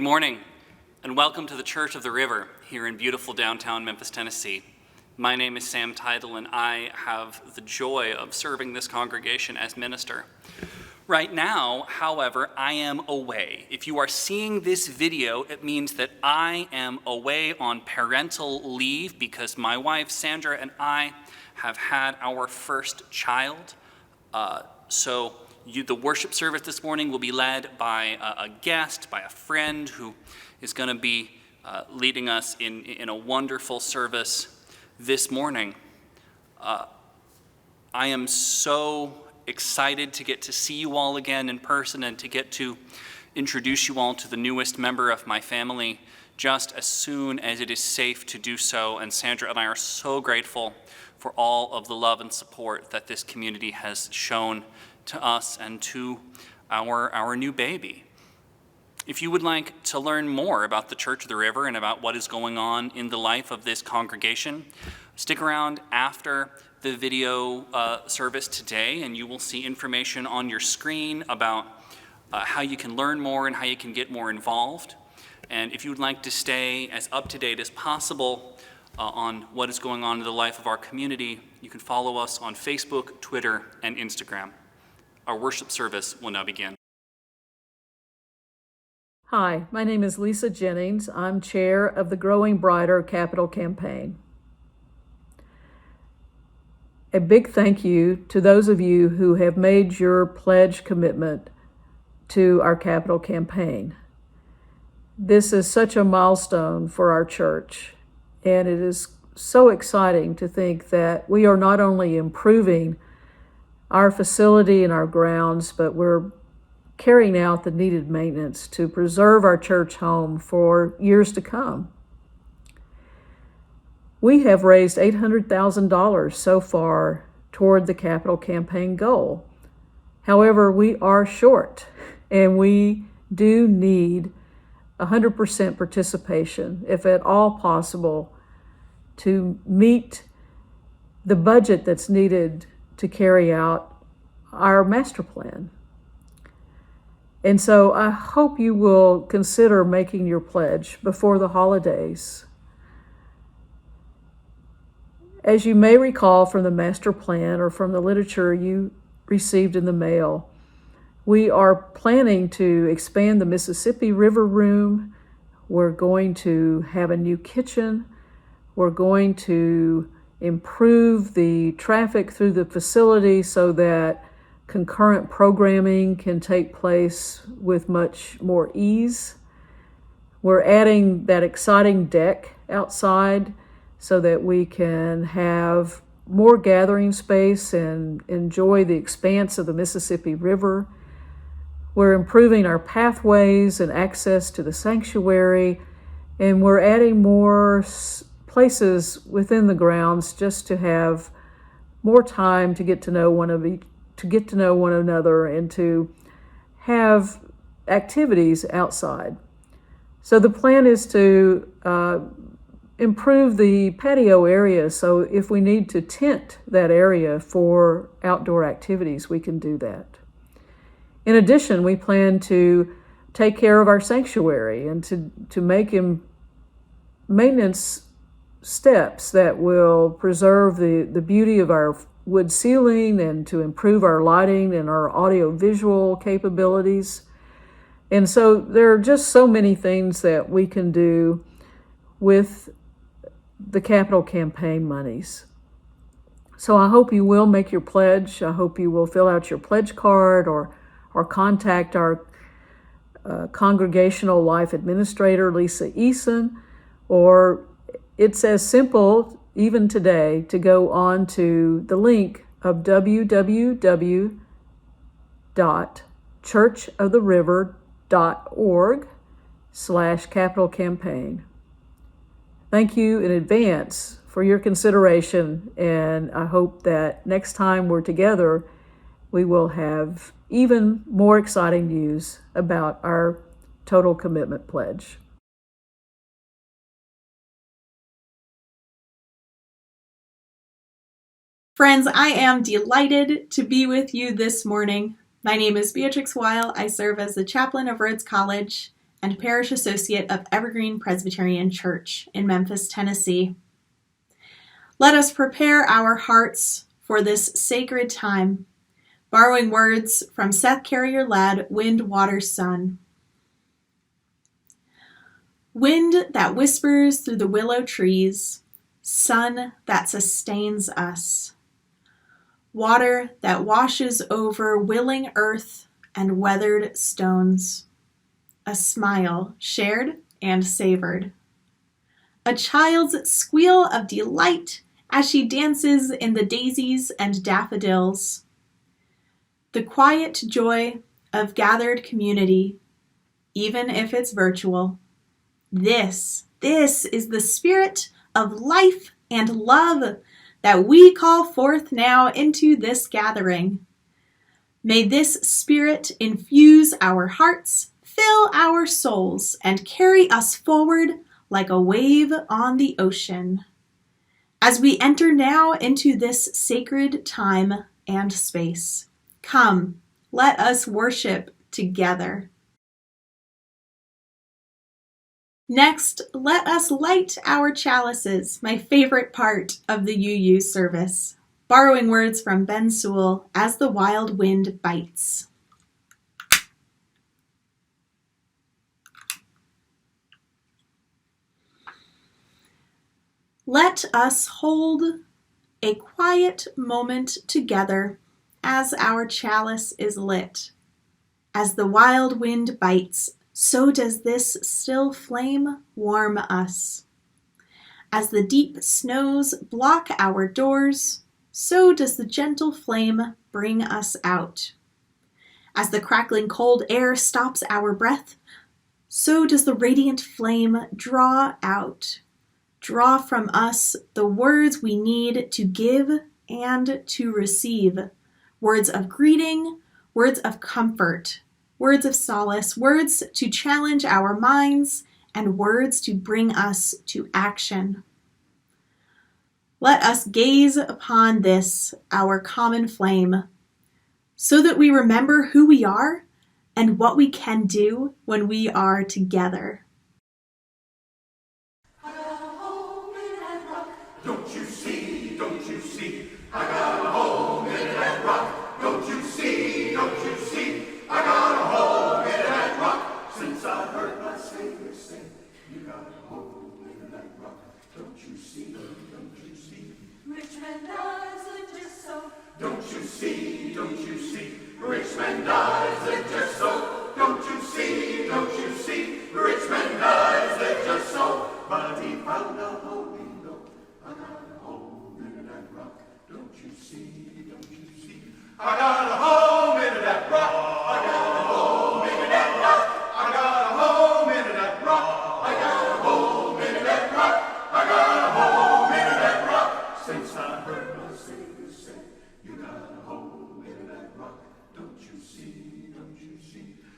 Good morning, and welcome to the Church of the River here in beautiful downtown Memphis, Tennessee. My name is Sam Teitel, and I have the joy of serving this congregation as minister. Right now, however, I am away. If you are seeing this video, it means that I am away on parental leave because my wife, Sandra, and I have had our first child. The worship service this morning will be led by a guest, by a friend who is going to be leading us in a wonderful service this morning. I am so excited to get to see you all again in person and to get to introduce you all to the newest member of my family just as soon as it is safe to do so. And Sandra and I are so grateful for all of the love and support that this community has shown to us and to our new baby. If you would like to learn more about the Church of the River and about what is going on in the life of this congregation, stick around after the video service today, and you will see information on your screen about how you can learn more and how you can get more involved. And if you would like to stay as up to date as possible on what is going on in the life of our community, you can follow us on Facebook, Twitter, and Instagram. Our worship service will now begin. Hi, my name is Lisa Jennings. I'm chair of the Growing Brighter Capital Campaign. A big thank you to those of you who have made your pledge commitment to our capital campaign. This is such a milestone for our church, and it is so exciting to think that we are not only improving our facility and our grounds, but we're carrying out the needed maintenance to preserve our church home for years to come. We have raised $800,000 so far toward the capital campaign goal. However, we are short, and we do need 100% participation, if at all possible, to meet the budget that's needed to carry out our master plan. And so I hope you will consider making your pledge before the holidays. As you may recall from the master plan or from the literature you received in the mail, we are planning to expand the Mississippi River Room. We're going to have a new kitchen. We're going to improve the traffic through the facility so that concurrent programming can take place with much more ease. We're adding that exciting deck outside so that we can have more gathering space and enjoy the expanse of the Mississippi River. We're improving our pathways and access to the sanctuary, and we're adding more places within the grounds just to have more time to get to know one another and to have activities outside. So the plan is to improve the patio area, so if we need to tent that area for outdoor activities, we can do that. In addition, we plan to take care of our sanctuary and to make maintenance steps that will preserve the beauty of our wood ceiling and to improve our lighting and our audio-visual capabilities. And so there are just so many things that we can do with the capital campaign monies. So I hope you will make your pledge. I hope you will fill out your pledge card or contact our Congregational Life Administrator, Lisa Eason, or it's as simple, even today, to go on to the link of www.churchoftheriver.org/capital campaign. Thank you in advance for your consideration, and I hope that next time we're together, we will have even more exciting news about our total commitment pledge. Friends, I am delighted to be with you this morning. My name is Beatrix Weil. I serve as the chaplain of Rhodes College, and Parish Associate of Evergreen Presbyterian Church in Memphis, Tennessee. Let us prepare our hearts for this sacred time, borrowing words from Seth Carrier Ladd, Wind, Water, Sun. Wind that whispers through the willow trees, sun that sustains us, water that washes over willing earth and weathered stones, a smile shared and savored, a child's squeal of delight as she dances in the daisies and daffodils, the quiet joy of gathered community, even if it's virtual. This is the spirit of life and love that we call forth now into this gathering. May this spirit infuse our hearts, fill our souls, and carry us forward like a wave on the ocean. As we enter now into this sacred time and space, come, let us worship together. Next, let us light our chalices, my favorite part of the UU service, borrowing words from Ben Sewell, As the Wild Wind Bites. Let us hold a quiet moment together as our chalice is lit. As the wild wind bites, so does this still flame warm us. As the deep snows block our doors, so does the gentle flame bring us out. As the crackling cold air stops our breath, so does the radiant flame draw out, draw from us the words we need to give and to receive, words of greeting, words of comfort, words of solace, words to challenge our minds, and words to bring us to action. Let us gaze upon this, our common flame, so that we remember who we are and what we can do when we are together. Don't you see, don't you see, I got a home in that rock. Don't you see, I got a home in that rock. Since I heard my Savior say, you got a home in that rock. Don't you see, Richmond eyes are just so. Don't you see, Richmond eyes are just so. Don't you see, Richmond eyes are just so. But he found a home below. I got a home in that rock. Don't you see, I got a home in that rock. I got a home in that rock. I got a home in that rock. I got a home in that rock. I got a home in that rock. Since I heard my Savior say, you got a home in that rock. Don't you see,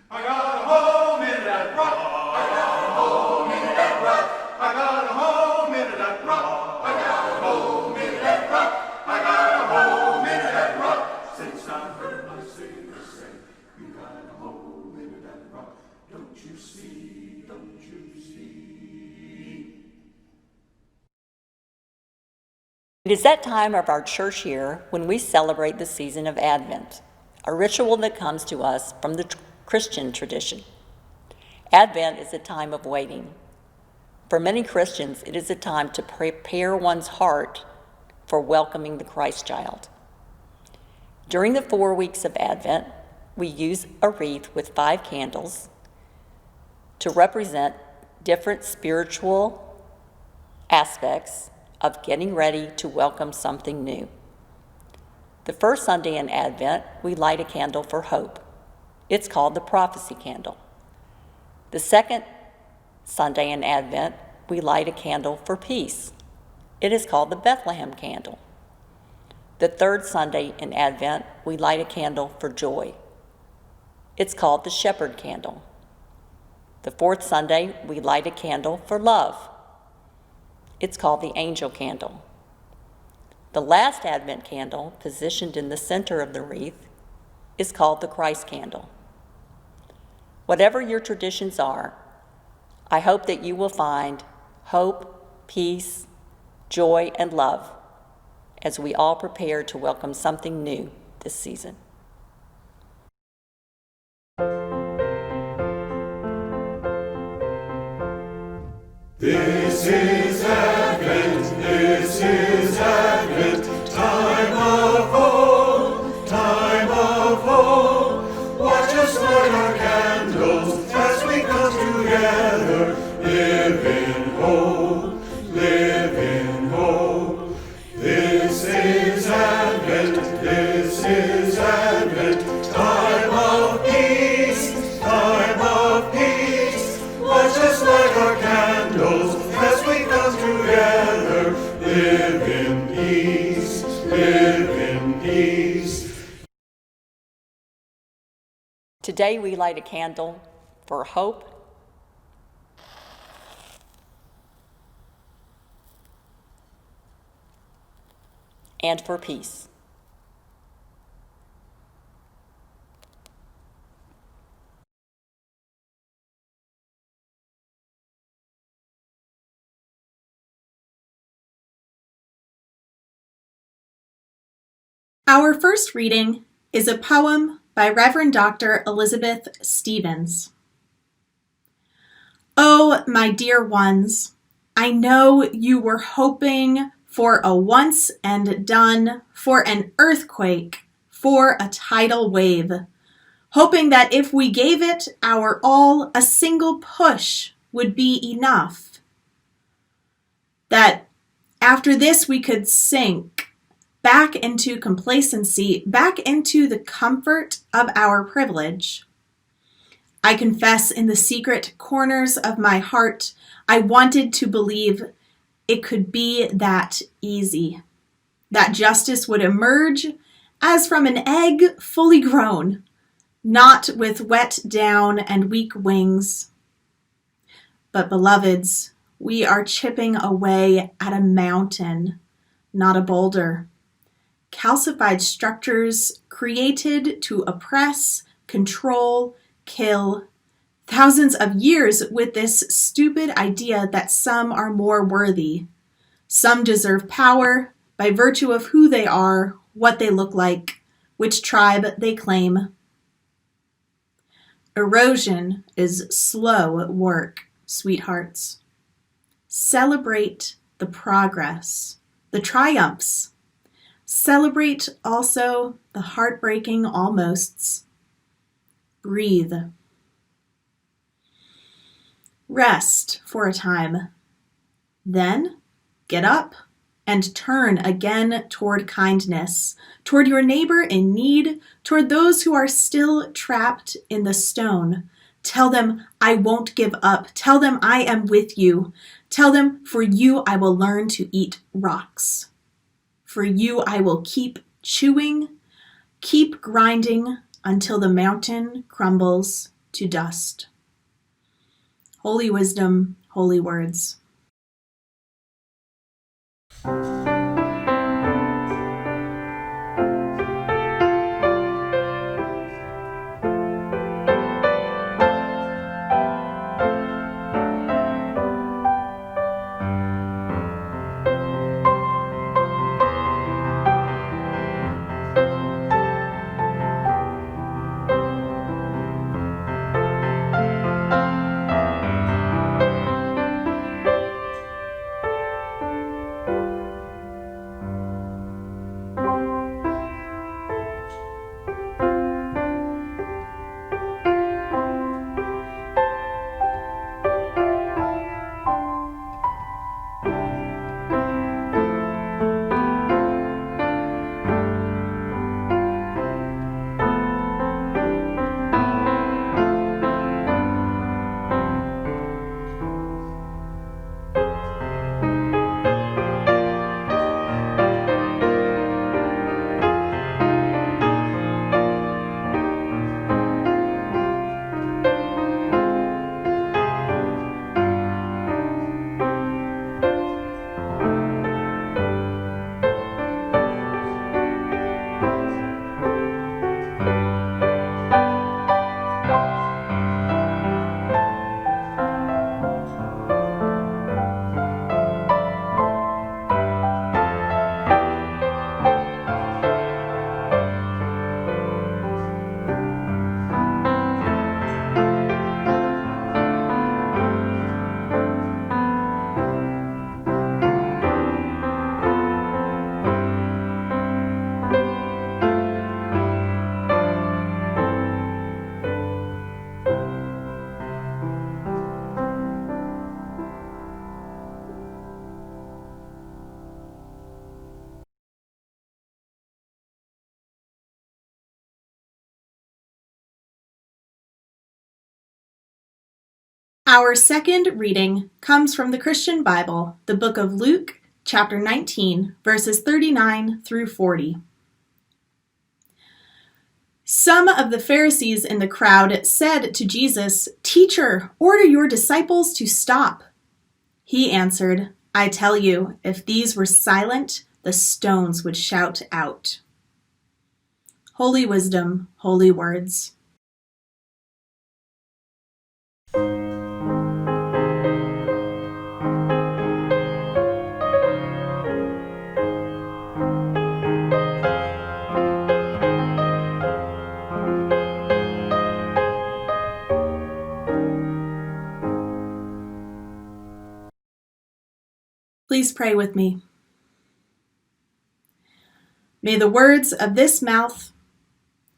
I got a home in that rock. I got a home in that rock. I got a home in that rock. I got a home in that rock. I got a home in that rock. Since I heard my Savior say, you got a home in that rock. Don't you see, It is that time of our church year when we celebrate the season of Advent, a ritual that comes to us from the Christian tradition. Advent is a time of waiting. For many Christians, it is a time to prepare one's heart for welcoming the Christ child. During the 4 weeks of Advent, we use a wreath with 5 candles to represent different spiritual aspects of getting ready to welcome something new. The first Sunday in Advent, we light a candle for hope. It's called the prophecy candle. The second Sunday in Advent, we light a candle for peace. It is called the Bethlehem candle. The third Sunday in Advent, we light a candle for joy. It's called the shepherd candle. The fourth Sunday, we light a candle for love. It's called the angel candle. The last Advent candle, positioned in the center of the wreath, is called the Christ candle. Whatever your traditions are, I hope that you will find hope, peace, joy, and love as we all prepare to welcome something new this season. This is Advent, time of hope. Watch us light our candles as we come together. Live in hope, live in hope. This is Advent, time of peace, time of peace. Watch us light our candles as we come together. Live in peace, live in peace. Today we light a candle for hope and for peace. Our first reading is a poem by Reverend Dr. Elizabeth Stevens. Oh, my dear ones, I know you were hoping for a once and done, for an earthquake, for a tidal wave, hoping that if we gave it our all, a single push would be enough. That after this we could sink back into complacency, back into the comfort of our privilege. I confess in the secret corners of my heart, I wanted to believe it could be that easy, that justice would emerge as from an egg fully grown, not with wet down and weak wings. But beloveds, we are chipping away at a mountain, not a boulder. Calcified structures created to oppress, control, kill. Thousands of years with this stupid idea that some are more worthy. Some deserve power by virtue of who they are, what they look like, which tribe they claim. Erosion is slow work, sweethearts. Celebrate the progress, the triumphs. Celebrate also the heartbreaking almosts. Breathe. Rest for a time. Then get up and turn again toward kindness, toward your neighbor in need, toward those who are still trapped in the stone. Tell them, I won't give up. Tell them I am with you. Tell them, for you I will learn to eat rocks. For you I will keep chewing, keep grinding until the mountain crumbles to dust. Holy wisdom, holy words. Our second reading comes from the Christian Bible, the book of Luke, chapter 19, verses 39 through 40. Some of the Pharisees in the crowd said to Jesus, "Teacher, order your disciples to stop." He answered, "I tell you, if these were silent, the stones would shout out." Holy wisdom, holy words. Please pray with me. May the words of this mouth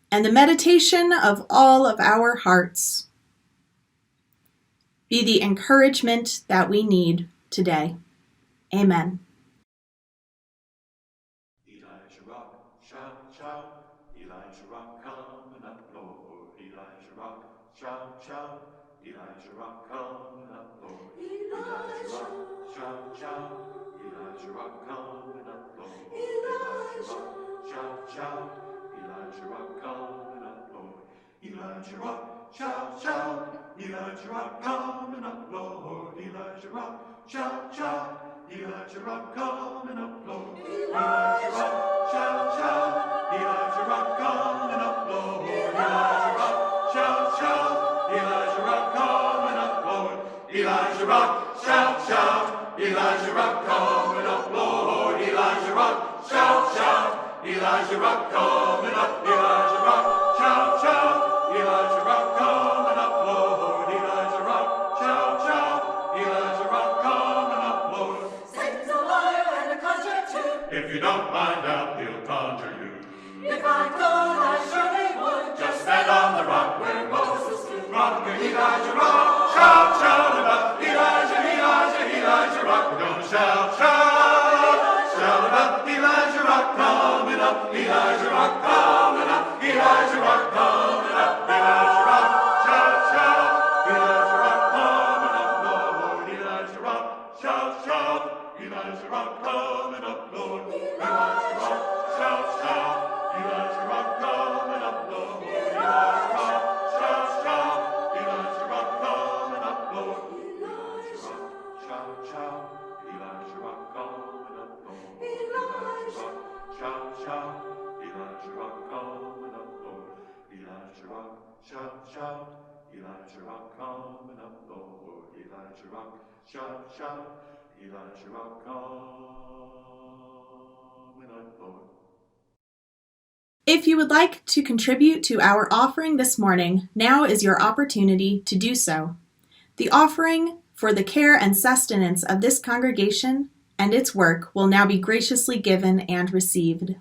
and the meditation of all of our hearts be the encouragement that we need today. Amen. Elijah rock, shout, shout. Elijah rock, coming up, Lord. Elijah rock, shout, shout. Elijah rock, coming up, Lord. Elijah rock, shout, shout. Elijah rock, coming up, Lord. Elijah rock, shout, shout. Elijah rock, coming up, Lord. Elijah rock, shout, shout. Elijah rock, coming up, Lord. Elijah rock, shout, shout. Elijah rock, coming up, Lord. Elijah rock, shout, shout. Elijah rock, coming up, Lord. Elijah rock, shout, shout. Elijah rock, coming up, Lord. Elijah rock, shout, shout. Elijah rock, coming up, Lord. Elijah rock, shout, shout. Elijah rock, coming up. Elijah rock, shout, shout. Elijah rock, coming up, Lord. Elijah rock, shout, shout. Elijah rock, coming up, Lord. Satan's a liar and a conjurer too. If you don't find out, he'll conjure you. If I could, I surely would. Just stand on the rock where Moses stood. Rock, Elijah rock, shout, shout about Elijah, Elijah, Elijah rock. We're gonna shout, shout, shout about Elijah rock coming up, Elijah rock coming up, Elijah rock coming up, Elijah rock, shout, shout, Elijah rock coming up, Lord, Elijah rock, shout, shout, Elijah rock coming up, Lord, Elijah rock, shout, shout, Elijah rock coming up, Lord, Elijah rock, shout, shout, Elijah rock coming up, Lord, Elijah rock, shout, shout, Elijah rock coming up, Lord, Elijah rock, shout, shout, Elijah rock coming up, Lord, Elijah rock, shout, shout, Elijah rock coming up, Lord, Elijah rock, shout, shout, Elijah rock coming up, Lord. If you would like to contribute to our offering this morning, now is your opportunity to do so. The offering for the care and sustenance of this congregation and its work will now be graciously given and received.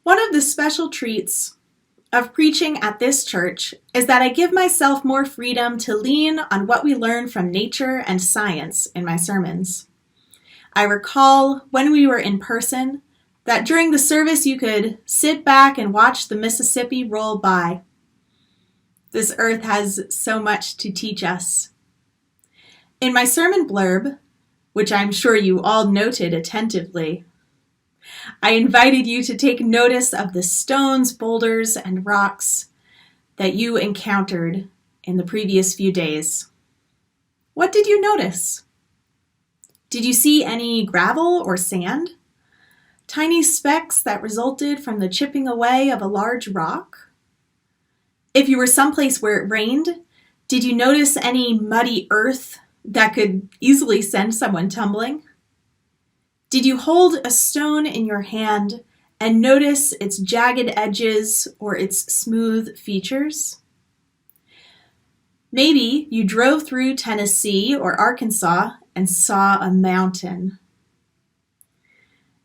One of the special treats of preaching at this church is that I give myself more freedom to lean on what we learn from nature and science in my sermons. I recall when we were in person that during the service you could sit back and watch the Mississippi roll by. This earth has so much to teach us. In my sermon blurb, which I'm sure you all noted attentively, I invited you to take notice of the stones, boulders, and rocks that you encountered in the previous few days. What did you notice? Did you see any gravel or sand? Tiny specks that resulted from the chipping away of a large rock? If you were someplace where it rained, did you notice any muddy earth that could easily send someone tumbling? Did you hold a stone in your hand and notice its jagged edges or its smooth features? Maybe you drove through Tennessee or Arkansas and saw a mountain.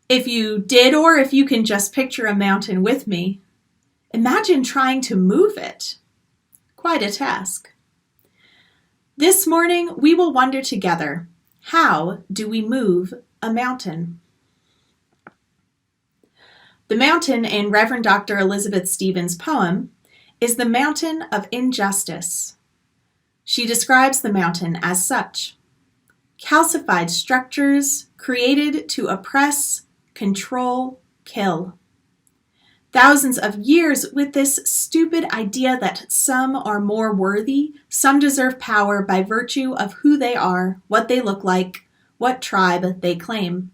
If you did, or if you can just picture a mountain with me, imagine trying to move it. Quite a task. This morning, we will wonder together, how do we move a mountain? The mountain in Reverend Dr. Elizabeth Stevens' poem is the mountain of injustice. She describes the mountain as such: calcified structures created to oppress, control, kill. Thousands of years with this stupid idea that some are more worthy, some deserve power by virtue of who they are, what they look like, what tribe they claim.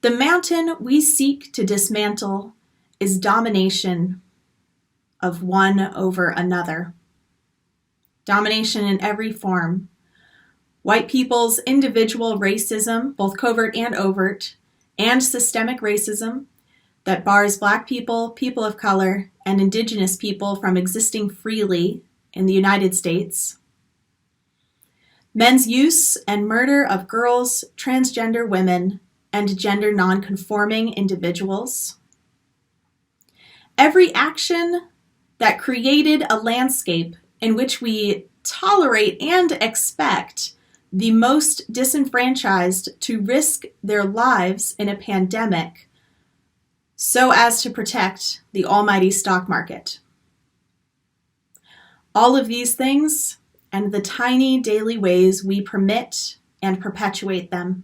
The mountain we seek to dismantle is domination of one over another. Domination in every form. White people's individual racism, both covert and overt, and systemic racism that bars Black people, people of color, and Indigenous people from existing freely in the United States. Men's use and murder of girls, transgender women, and gender non-conforming individuals. Every action that created a landscape in which we tolerate and expect the most disenfranchised to risk their lives in a pandemic so as to protect the almighty stock market. All of these things and the tiny daily ways we permit and perpetuate them.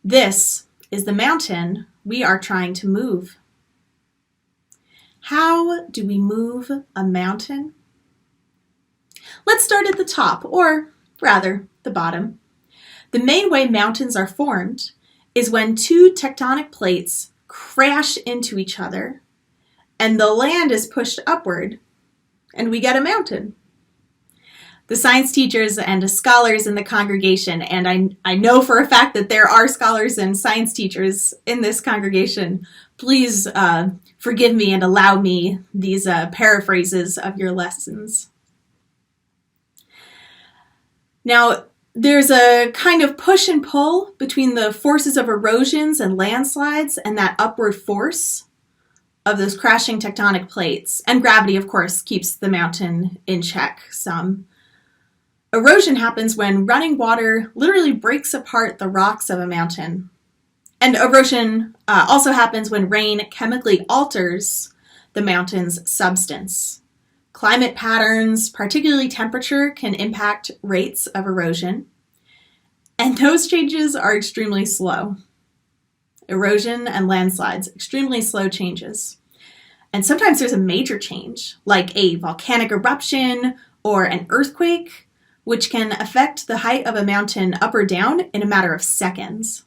This is the mountain we are trying to move. How do we move a mountain? Let's start at the top, or rather, the bottom. The main way mountains are formed is when two tectonic plates crash into each other and the land is pushed upward and we get a mountain. The science teachers and scholars in the congregation, and I know for a fact that there are scholars and science teachers in this congregation, please forgive me and allow me these paraphrases of your lessons. Now, there's a kind of push and pull between the forces of erosions and landslides and that upward force of those crashing tectonic plates. And gravity, of course, keeps the mountain in check some. Erosion happens when running water literally breaks apart the rocks of a mountain. And erosion also happens when rain chemically alters the mountain's substance. Climate patterns, particularly temperature, can impact rates of erosion. And those changes are extremely slow. Erosion and landslides, extremely slow changes. And sometimes there's a major change, like a volcanic eruption or an earthquake, which can affect the height of a mountain up or down in a matter of seconds.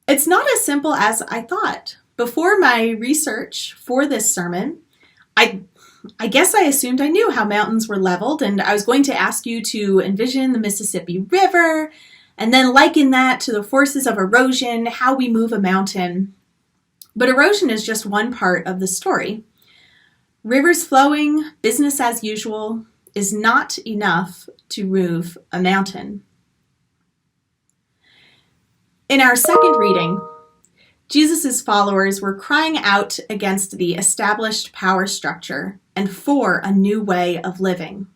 It's not as simple as I thought. Before my research for this sermon, I guess I assumed I knew how mountains were leveled, and I was going to ask you to envision the Mississippi River and then liken that to the forces of erosion, how we move a mountain. But erosion is just one part of the story. Rivers flowing, business as usual, is not enough to move a mountain. In our second reading, Jesus' followers were crying out against the established power structure and for a new way of living.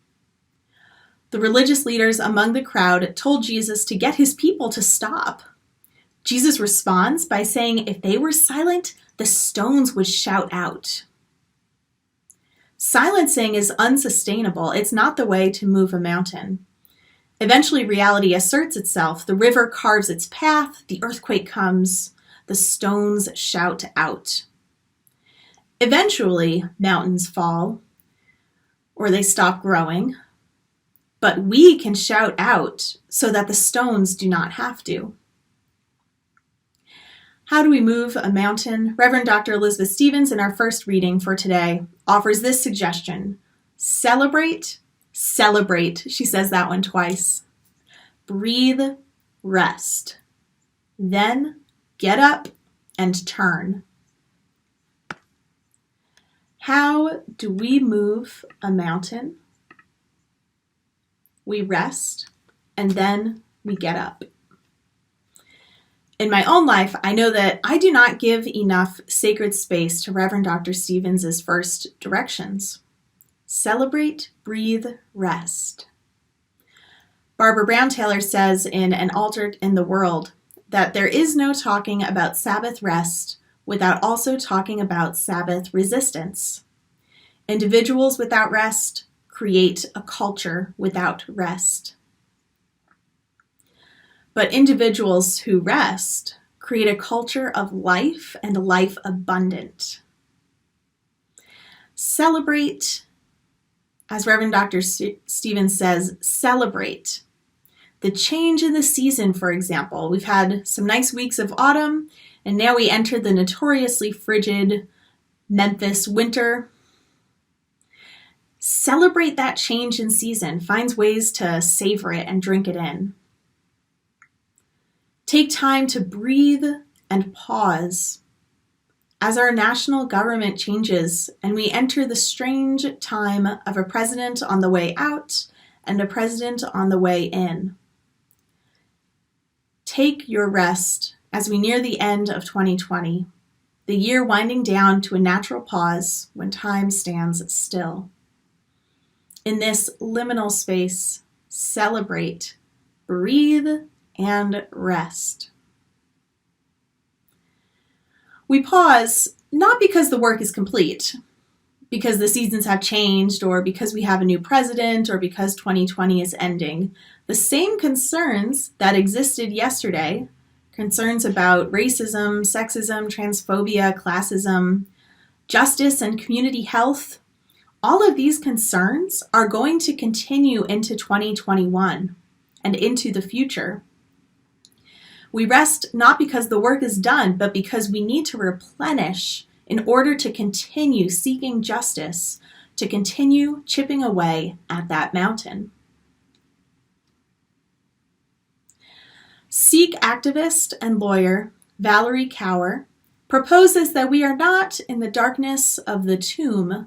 The religious leaders among the crowd told Jesus to get his people to stop. Jesus responds by saying if they were silent, the stones would shout out. Silencing is unsustainable. It's not the way to move a mountain. Eventually, reality asserts itself. The river carves its path. The earthquake comes. The stones shout out. Eventually, mountains fall, or they stop growing. But we can shout out so that the stones do not have to. How do we move a mountain? Reverend Dr. Elizabeth Stevens, in our first reading for today, offers this suggestion: celebrate Celebrate. She says that one twice. Breathe, rest. Then get up and turn. How do we move a mountain? We rest, and then we get up. In my own life, I know that I do not give enough sacred space to Reverend Dr. Stevens' first directions. Celebrate, breathe, rest. Barbara Brown Taylor says in An Altar in the World that there is no talking about Sabbath rest without also talking about Sabbath resistance. Individuals without rest create a culture without rest. But individuals who rest create a culture of life and life abundant. Celebrate, as Reverend Dr. Stevens says, celebrate. The change in the season, for example. We've had some nice weeks of autumn, and now we enter the notoriously frigid Memphis winter. Celebrate that change in season. Find ways to savor it and drink it in. Take time to breathe and pause as our national government changes and we enter the strange time of a president on the way out and a president on the way in. Take your rest as we near the end of 2020, the year winding down to a natural pause when time stands still. In this liminal space, celebrate, breathe, and rest. We pause not because the work is complete, because the seasons have changed, or because we have a new president, or because 2020 is ending. The same concerns that existed yesterday, concerns about racism, sexism, transphobia, classism, justice, and community health, all of these concerns are going to continue into 2021 and into the future. We rest not because the work is done, but because we need to replenish in order to continue seeking justice, to continue chipping away at that mountain. Sikh activist and lawyer Valerie Kaur proposes that we are not in the darkness of the tomb,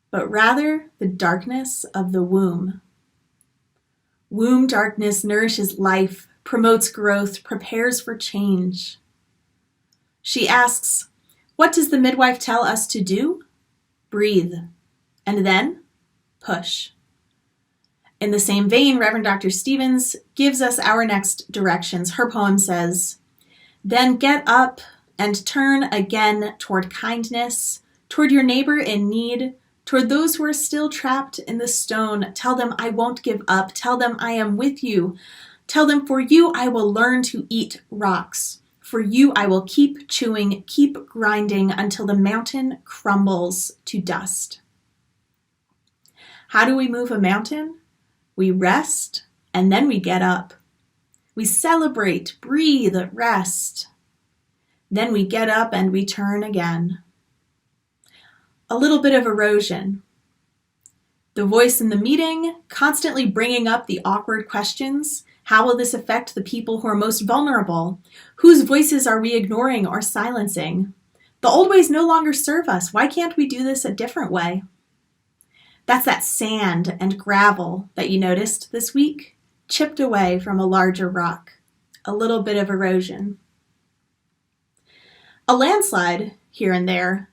but rather the darkness of the womb. Womb darkness nourishes life, promotes growth, prepares for change. She asks, what does the midwife tell us to do? Breathe, and then push. In the same vein, Reverend Dr. Stevens gives us our next directions. Her poem says, then get up and turn again toward kindness, toward your neighbor in need, toward those who are still trapped in the stone. Tell them I won't give up. Tell them I am with you. Tell them, for you I will learn to eat rocks. For you I will keep chewing, keep grinding until the mountain crumbles to dust. How do we move a mountain? We rest, and then we get up. We celebrate, breathe, rest. Then we get up and we turn again. A little bit of erosion. The voice in the meeting, constantly bringing up the awkward questions. How will this affect the people who are most vulnerable? Whose voices are we ignoring or silencing? The old ways no longer serve us. Why can't we do this a different way? That's that sand and gravel that you noticed this week, chipped away from a larger rock. A little bit of erosion. A landslide here and there.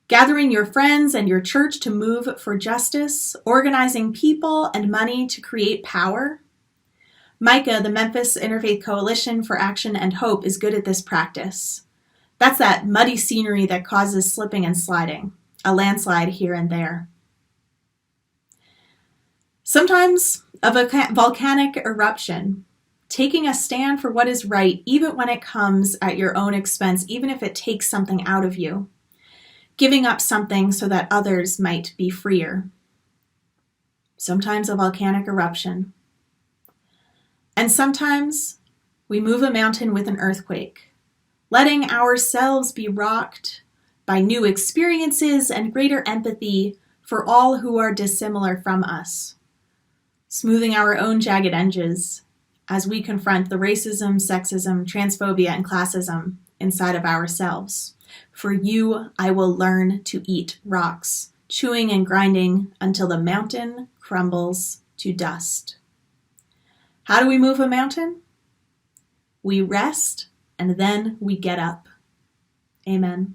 Gathering your friends and your church to move for justice, organizing people and money to create power. Micah, the Memphis Interfaith Coalition for Action and Hope, is good at this practice. That's that muddy scenery that causes slipping and sliding, a landslide here and there. Sometimes a volcanic eruption, taking a stand for what is right, even when it comes at your own expense, even if it takes something out of you. Giving up something so that others might be freer. Sometimes a volcanic eruption. And sometimes we move a mountain with an earthquake, letting ourselves be rocked by new experiences and greater empathy for all who are dissimilar from us, smoothing our own jagged edges as we confront the racism, sexism, transphobia, and classism inside of ourselves. For you, I will learn to eat rocks, chewing and grinding until the mountain crumbles to dust. How do we move a mountain? We rest, and then we get up. Amen.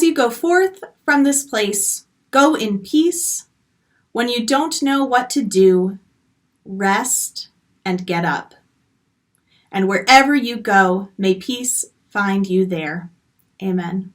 As you go forth from this place, go in peace. When you don't know what to do, rest and get up. And wherever you go, may peace find you there. Amen.